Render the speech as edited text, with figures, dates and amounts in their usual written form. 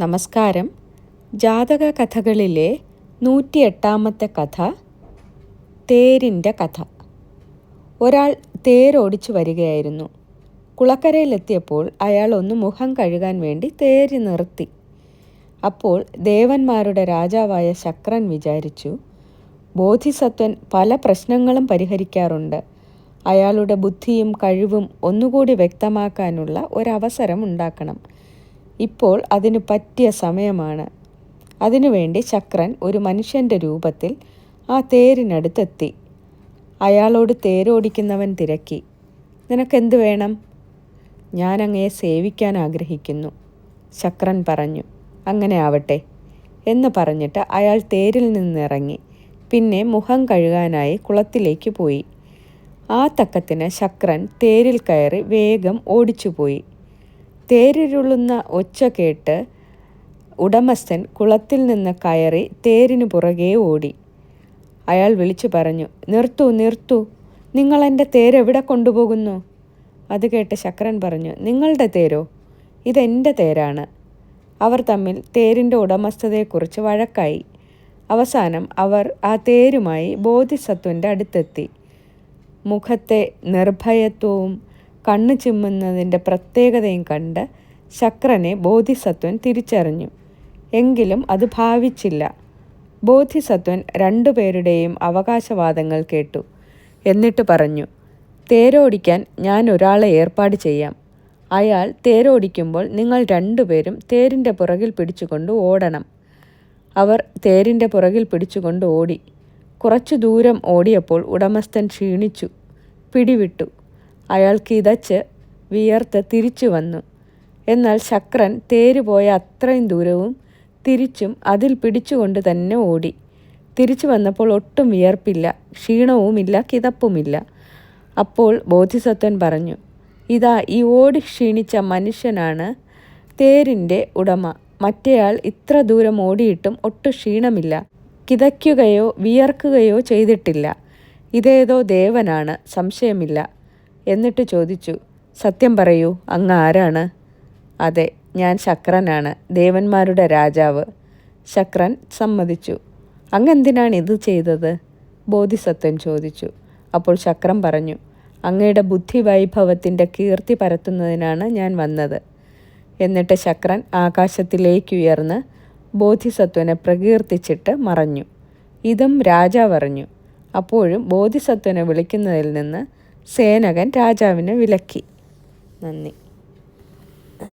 നമസ്കാരം. ജാതക കഥകളിലെ 108ാമത്തെ കഥ തേരിൻ്റെ കഥ. ഒരാൾ തേരോടിച്ചു വരികയായിരുന്നു. കുളക്കരയിലെത്തിയപ്പോൾ അയാൾ ഒന്ന് മുഖം കഴുകാൻ വേണ്ടി തേര് നിർത്തി. അപ്പോൾ ദേവന്മാരുടെ രാജാവായ ശക്രൻ വിചാരിച്ചു, ബോധിസത്വൻ പല പ്രശ്നങ്ങളും പരിഹരിക്കാറുണ്ട്. അയാളുടെ ബുദ്ധിയും കഴിവും ഒന്നുകൂടി വ്യക്തമാക്കാനുള്ള ഒരവസരം ഉണ്ടാക്കണം. ഇപ്പോൾ അതിന് പറ്റിയ സമയമാണ്. അതിനുവേണ്ടി ശക്രൻ ഒരു മനുഷ്യൻ്റെ രൂപത്തിൽ ആ തേരിനടുത്തെത്തി. അയാളോട് തേരോടിക്കുന്നവൻ തിരക്കി, നിനക്കെന്ത് വേണം? ഞാൻ അങ്ങയെ സേവിക്കാൻ ആഗ്രഹിക്കുന്നു. ശക്രൻ പറഞ്ഞു, അങ്ങനെ ആവട്ടെ എന്ന് പറഞ്ഞിട്ട് അയാൾ തേരിൽ നിന്നിറങ്ങി. പിന്നെ മുഖം കഴുകാനായി കുളത്തിലേക്ക് പോയി. ആ തക്കത്തിന് ശക്രൻ തേരിൽ കയറി വേഗം ഓടിച്ചുപോയി. തേരിരുളുന്ന ഒച്ച കേട്ട് ഉടമസ്ഥൻ കുളത്തിൽ നിന്ന് കയറി തേരിന് പുറകെ ഓടി. അയാൾ വിളിച്ചു പറഞ്ഞു, നിർത്തൂ നിർത്തൂ, നിങ്ങളെൻ്റെ തേരെവിടെ കൊണ്ടുപോകുന്നു? അത് കേട്ട് ശക്രൻ പറഞ്ഞു, നിങ്ങളുടെ തേരോ? ഇതെൻ്റെ തേരാണ്. അവർ തമ്മിൽ തേരിൻ്റെ ഉടമസ്ഥതയെക്കുറിച്ച് വഴക്കായി. അവസാനം അവർ ആ തേരുമായി ബോധിസത്വൻ്റെ അടുത്തെത്തി. മുഖത്തെ നിർഭയത്വവും കണ്ണു ചിമ്മുന്നതിൻ്റെ പ്രത്യേകതയും കണ്ട് ശക്രനെ ബോധിസത്വൻ തിരിച്ചറിഞ്ഞു. എങ്കിലും അത് ഭാവിച്ചില്ല. ബോധിസത്വൻ രണ്ടുപേരുടെയും അവകാശവാദങ്ങൾ കേട്ടു. എന്നിട്ട് പറഞ്ഞു, തേരോടിക്കാൻ ഞാൻ ഒരാളെ ഏർപ്പാട് ചെയ്യാം. അയാൾ തേരോടിക്കുമ്പോൾ നിങ്ങൾ രണ്ടുപേരും തേരിൻ്റെ പുറകിൽ പിടിച്ചുകൊണ്ട് ഓടണം. അവർ തേരിൻ്റെ പുറകിൽ പിടിച്ചുകൊണ്ട് ഓടി. കുറച്ചു ദൂരം ഓടിയപ്പോൾ ഉടമസ്ഥൻ ക്ഷീണിച്ചു, പിടിവിട്ടു. അയാൾ കിതച്ച് വിയർത്ത് തിരിച്ചു വന്നു. എന്നാൽ ശക്രൻ തേര് പോയ അത്രയും ദൂരവും തിരിച്ചും അതിൽ പിടിച്ചുകൊണ്ട് തന്നെ ഓടി. തിരിച്ചു വന്നപ്പോൾ ഒട്ടും വിയർപ്പില്ല, ക്ഷീണവുമില്ല, കിതപ്പുമില്ല. അപ്പോൾ ബോധിസത്വൻ പറഞ്ഞു, ഇതാ ഈ ഓടി ക്ഷീണിച്ച മനുഷ്യനാണ് തേരിൻ്റെ ഉടമ. മറ്റേയാൾ ഇത്ര ദൂരം ഓടിയിട്ടും ഒട്ടും ക്ഷീണമില്ല, കിതയ്ക്കുകയോ വിയർക്കുകയോ ചെയ്തിട്ടില്ല. ഇതേതോ ദേവനാണ്, സംശയമില്ല. എന്നിട്ട് ചോദിച്ചു, സത്യം പറയൂ, അങ്ങ് ആരാണ്? അതെ, ഞാൻ ശക്രനാണ്, ദേവന്മാരുടെ രാജാവ്. ശക്രൻ സമ്മതിച്ചു. അങ്ങെന്തിനാണ് ഇത് ചെയ്തത്? ബോധിസത്വൻ ചോദിച്ചു. അപ്പോൾ ശക്രൻ പറഞ്ഞു, അങ്ങയുടെ ബുദ്ധിവൈഭവത്തിൻ്റെ കീർത്തി പരത്തുന്നതിനാണ് ഞാൻ വന്നത്. എന്നിട്ട് ശക്രൻ ആകാശത്തിലേക്കുയർന്ന് ബോധിസത്വനെ പ്രകീർത്തിച്ചിട്ട് മറഞ്ഞു. ഇതും രാജാവ് അറിഞ്ഞു. അപ്പോഴും ബോധിസത്വനെ വിളിക്കുന്നതിൽ നിന്ന് സേനകൻ രാജാവിനെ വിലക്കി. നന്ദി.